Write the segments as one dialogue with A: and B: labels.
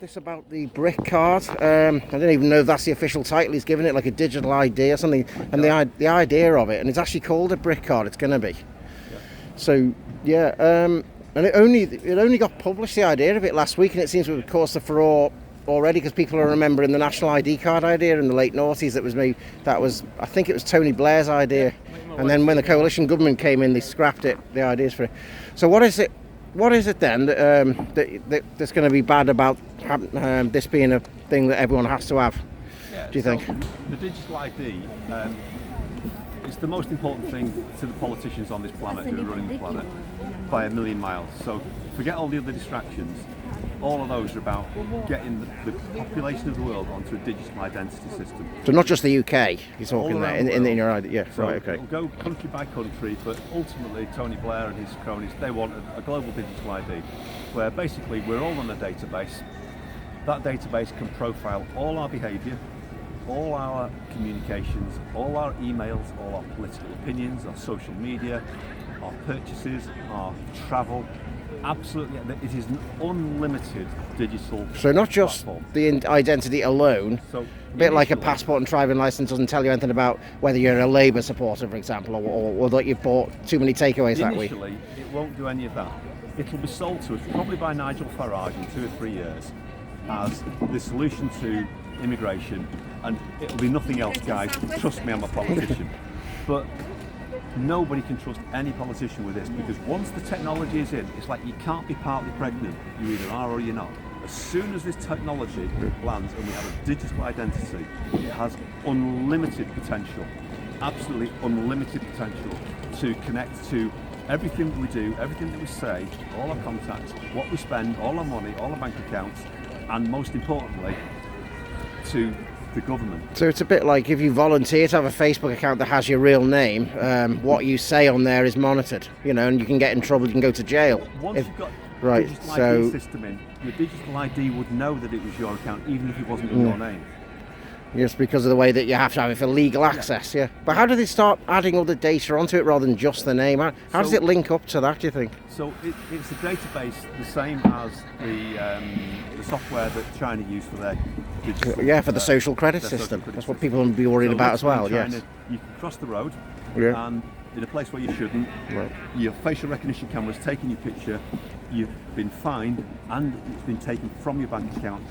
A: this about the Britcard. I don't even know if that's the official title. He's given it like a digital ID or something. And the idea of it, and it's actually called a Britcard. It's going to be. Yeah. So yeah, and it only got published, the idea of it, last week, and it seems to have caused a furore already because people are remembering the national ID card idea in the late noughties. I think it was Tony Blair's idea, and then when the coalition government came in, they scrapped it, the ideas for it. So what is it? What is it then that's going to be bad about this being a thing that everyone has to have?
B: Yeah,
A: do you think?
B: The digital ID is the most important thing to the politicians on this planet who are running the planet by a million miles. So forget all the other distractions. All of those are about getting the population of the world onto a digital identity system.
A: So not just the UK, you're talking there, in your idea. Yeah,
B: so
A: right, okay.
B: It'll go country by country, but ultimately Tony Blair and his cronies, they want a global digital ID, where basically we're all on a database. That database can profile all our behaviour, all our communications, all our emails, all our political opinions, our social media, our purchases, our travel. Absolutely, it is an unlimited digital
A: So not just
B: platform.
A: The identity alone,
B: So
A: a bit like a passport and driving licence doesn't tell you anything about whether you're a Labour supporter, for example, or that you've bought too many takeaways that week.
B: Initially, it won't do any of that. It'll be sold to us probably by Nigel Farage in 2 or 3 years as the solution to immigration, and it'll be nothing else, guys. Trust me, I'm a politician. But nobody can trust any politician with this, because once the technology is in, it's like you can't be partly pregnant. You either are or you're not. As soon as this technology lands and we have a digital identity, it has unlimited potential, absolutely unlimited potential to connect to everything that we do, everything that we say, all our contacts, what we spend, all our money, all our bank accounts, and most importantly, to the government.
A: So it's a bit like if you volunteer to have a Facebook account that has your real name, what you say on there is monitored, and you can get in trouble, you can go to jail.
B: Once you've got
A: right,
B: digital
A: so
B: ID system in, your digital ID would know that it was your account, even if it wasn't in your name.
A: just because of the way that you have to have it for legal access, yeah. But how do they start adding other data onto it rather than just the name? How does it link up to that, do you think?
B: So it's a database the same as the software that China used for their digital,
A: yeah, for the social credit system. That's what people will be worried about as well.
B: China,
A: Yes.
B: You can cross the road,
A: Yeah.
B: and in a place where you shouldn't,
A: Right.
B: your facial recognition camera's taking your picture, you've been fined, and it's been taken from your bank account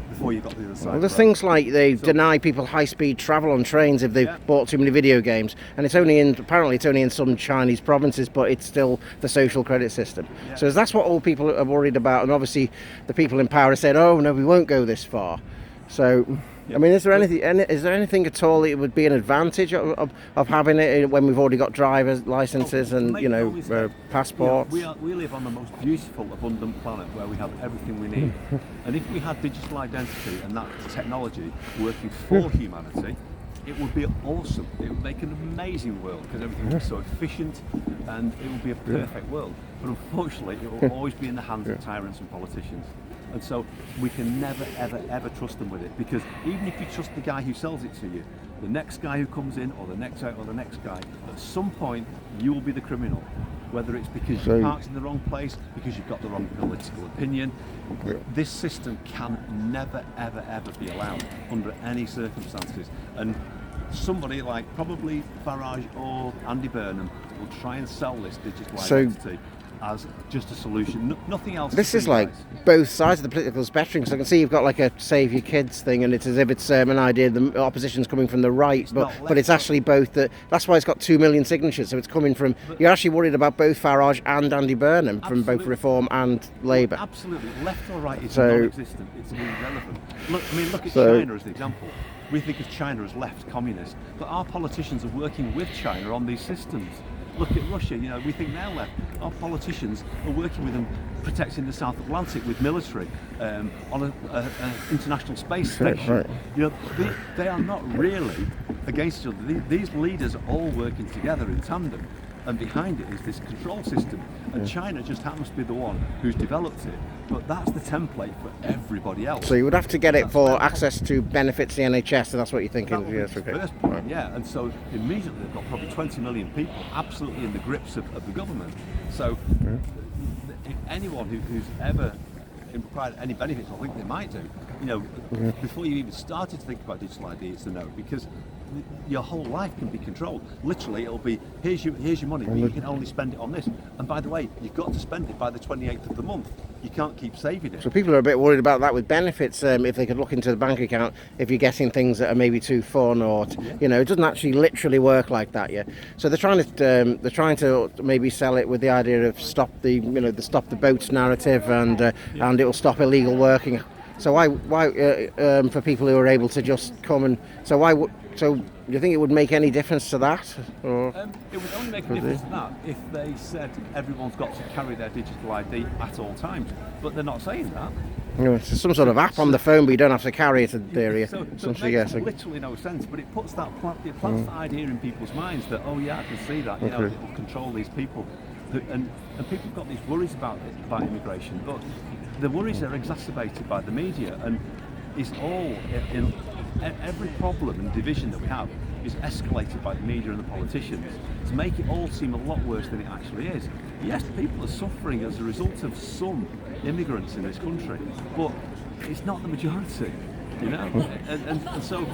B: before you got to the other side.
A: Well, there's things like they deny people high-speed travel on trains if they've bought too many video games, and apparently it's only in some Chinese provinces, but it's still the social credit system.
B: Yeah.
A: So that's what all people are worried about, and obviously the people in power are saying, "Oh no, we won't go this far." So, I mean, is there anything at all that would be an advantage of having it when we've already got driver's licenses and passports?
B: We live on the most beautiful, abundant planet where we have everything we need. And if we had digital identity and that technology working for humanity, it would be awesome. It would make an amazing world because everything would be so efficient, and it would be a perfect world. But unfortunately, it will always be in the hands of tyrants and politicians. And so we can never, ever, ever trust them with it, because even if you trust the guy who sells it to you, the next guy who comes in, or the next guy, at some point you will be the criminal. Whether it's because you parked in the wrong place, because you've got the wrong political opinion. This system can never, ever, ever be allowed under any circumstances. And somebody like probably Farage or Andy Burnham will try and sell this digital identity as just a solution, nothing else.
A: This is like both sides of the political spectrum, because I can see you've got like a Save Your Kids thing, and it's as if it's an idea the opposition's coming from the right, but it's actually both. That's why it's got 2 million signatures, so it's coming from. You're actually worried about both Farage and Andy Burnham from both Reform and Labour.
B: Absolutely, left or right is non-existent. It's irrelevant. Look at China as the example. We think of China as left communist, but our politicians are working with China on these systems. Look at Russia, we think they're left. Our politicians are working with them, protecting the South Atlantic with military on an international space station. Right. They are not really against each other. These leaders are all working together in tandem, and behind it is this control system. And China just happens to be the one who's developed it, but that's the template for everybody else.
A: So you would have to get it for access to benefits the NHS, and that's what you're thinking.
B: Yes, okay. First point, yeah. And so immediately they've got probably 20 million people absolutely in the grips of the government. So if anyone who's ever provide any benefits. I think they might do. Before you even started to think about digital ID, it's a no, because your whole life can be controlled. Literally, it'll be here's your money, but you can only spend it on this. And by the way, you've got to spend it by the 28th of the month. You can't keep saving it.
A: So people are a bit worried about that with benefits. If they could look into the bank account, if you're getting things that are maybe too fun, or it doesn't actually literally work like that yet. So they're trying to maybe sell it with the idea of stop the boats narrative, and it will stop illegal working. So why for people who are able to just come and so do you think it would make any difference to that? Or
B: it would only make a difference to that if they said everyone's got to carry their digital ID at all times, but they're not saying that.
A: It's some sort of app on the phone, but you don't have to carry it in theory.
B: So it makes literally no sense, but it puts that plants the idea in people's minds that, oh yeah, I can see that, it will control these people. And people have got these worries about immigration, but the worries are exacerbated by the media, and it's all in every problem and division that we have is escalated by the media and the politicians to make it all seem a lot worse than it actually is. Yes, people are suffering as a result of some immigrants in this country, but it's not the majority, and so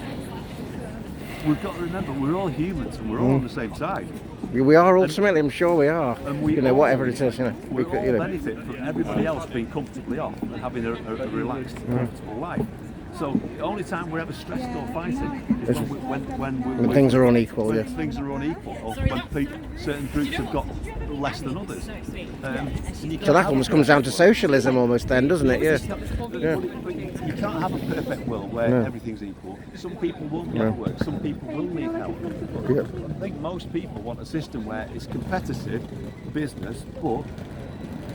B: we've got to remember we're all humans and we're all on the same side.
A: We are ultimately, I'm sure we are.
B: And we
A: whatever it is,
B: we all benefit from everybody else being comfortably off and having a relaxed, comfortable life. So the only time we're ever stressed or fighting is when
A: things are unequal.
B: When things are unequul, or when certain groups have got less than others.
A: So that almost comes down to socialism, almost, then, doesn't it?
B: You can't have a perfect world where everything's equal. Some people will never work. Some people will need help. I think most people want a system where it's competitive business, but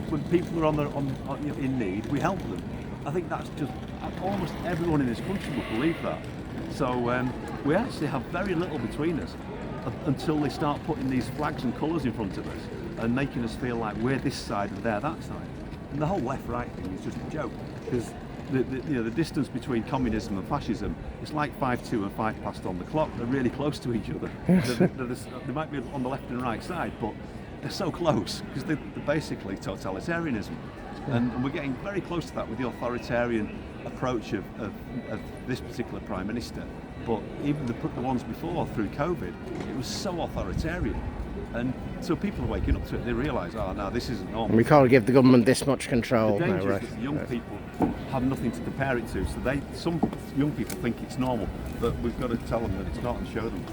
B: when people are in need, we help them. I think that's just almost everyone in this country will believe that. So we actually have very little between us until they start putting these flags and colours in front of us and making us feel like we're this side and they're that side. And the whole left-right thing is just a joke, because the distance between communism and fascism is like 5 to and 5 past on the clock. They're really close to each other. They might be on the left and right side, but they're so close because they're basically totalitarianism. And we're getting very close to that with the authoritarian approach of this particular Prime Minister. But even the ones before, through COVID, it was so authoritarian. And so people are waking up to it. They realise, oh no, this isn't normal.
A: And we can't give the government this much control.
B: The danger is that the young people have nothing to compare it to. So some young people think it's normal, but we've got to tell them that it's not and show them.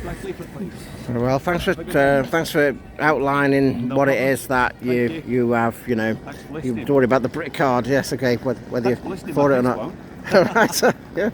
B: Right. Please.
A: Well, thanks for outlining what it is that you have. You don't worry about the Britcard. Yes, okay. Whether you're for it or not. Right. Yeah.